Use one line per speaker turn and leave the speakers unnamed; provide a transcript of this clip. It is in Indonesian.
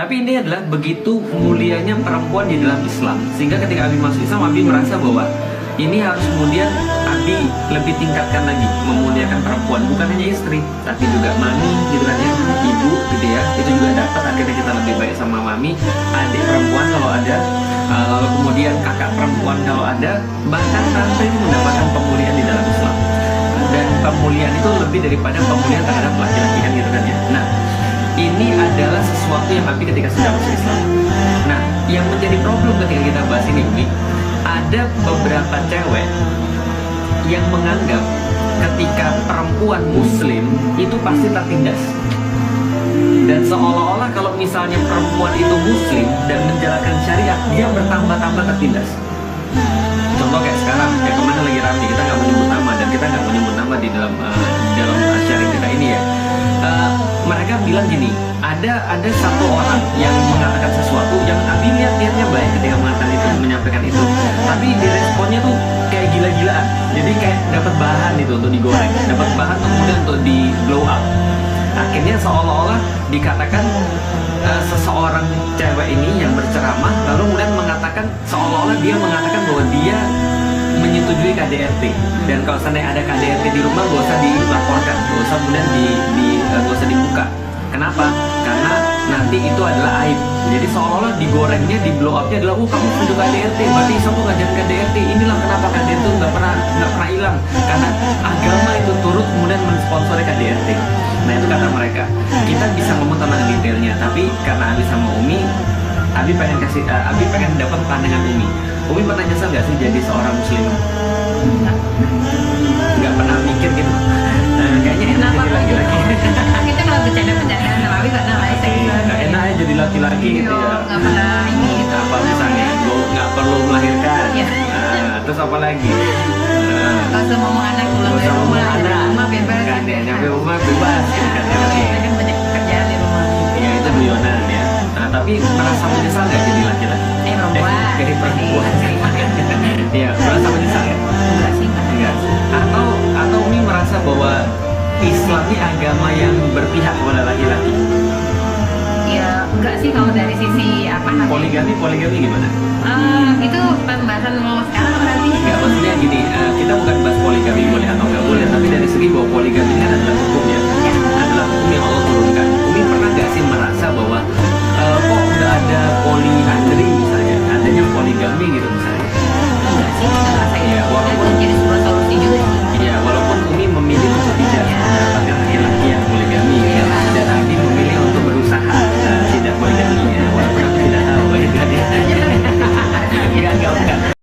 Tapi ini adalah begitu mulianya perempuan di dalam Islam, sehingga ketika Abi masuk Islam, Abi merasa bahwa ini harus kemudian Abi lebih tingkatkan lagi, memuliakan perempuan, bukan hanya istri, tapi juga mami gitu kan ya, ibu gitu ya, itu juga dapat. Akhirnya kita lebih baik sama mami, adik perempuan kalau ada, lalu kemudian kakak perempuan kalau ada, bahkan tante itu mendapatkan pemuliaan di dalam Islam. Dan pemuliaan itu lebih daripada pemuliaan terhadap laki-laki kan gitu kan ya. Nah, ini adalah sesuatu yang Abi ketika sudah masuk Islam. Nah, yang menjadi problem ketika kita bahas ini, Umi, ada beberapa cewek yang menganggap ketika perempuan muslim itu pasti tertindas. Dan seolah-olah kalau misalnya perempuan itu muslim dan menjalankan syariat, dia bertambah-tambah tertindas. Contoh kayak sekarang, ya kemana lagi rame, kita nggak menyebut nama dan kita nggak menyebut nama di dalam syariat kita ini ya. Mereka bilang gini, ada satu orang yang mengatakan sesuatu yang Abi lihat niatnya baik ketika mengatakan itu, menyampaikan itu, tapi diresponnya tuh kayak gila-gilaan. Jadi kayak dapat bahan itu untuk digoreng, dapat bahan kemudian untuk di blow up. Akhirnya seolah-olah dikatakan seseorang cewek ini yang berceramah lalu kemudian mengatakan, seolah-olah dia mengatakan bahwa dia menyetujui KDRT, dan kalau seandainya ada KDRT di rumah gak usah dilaporkan, gak usah kemudian gak usah dibuka. Kenapa? Karena nanti itu adalah aib. Jadi seolah-olah digorengnya, di blow up-nya adalah kamu setuju KDRT, berarti Islam tuh ngajarin KDRT. Inilah kenapa KDRT itu nggak pernah hilang, karena agama itu turut kemudian mensponsori KDRT. Nah itu kata mereka. Kita bisa ngomong tentang detailnya, tapi karena Abi sama Umi, Abi pengen dapat pandangan Umi. Umi pernah nyesel nggak sih jadi seorang muslimah? Nggak pernah mikir gitu. Kayaknya enak jadi laki-laki.
Kita kalau bercanda-bercandaan sama Abi nggak nalai
Nggak enak ya jadi laki-laki gitu ya.
Nggak pernah ini gitu.
Apa misalnya, nggak perlu melahirkan.
Iya.
Terus apa lagi?
Kalau semua mau anak pulang dari rumah bebas.
Kan ya, nyampe rumah bebas.
Kan banyak pekerjaan di rumah.
Iya itu guyonan ya. Nah, tapi merasa menyesal nggak jadi laki-laki?
Perempuan.
Jadi perempuan. Iya, merasa menyesal ya?
Enggak sih,
Enggak. Atau Umi merasa bahwa Islam ini agama yang berpihak kepada laki-laki?
ya enggak sih kalau dari sisi apa namanya.
Poligami gimana?
Itu pembahasan mau sekarang berarti.
Enggak, maksudnya gini, kita bukan bahas poligami boleh atau nggak boleh, tapi dari segi bahwa poligami kan adalah hukum ya, adalah hukum yang Allah turunkan. Umi pernah nggak sih merasa bahwa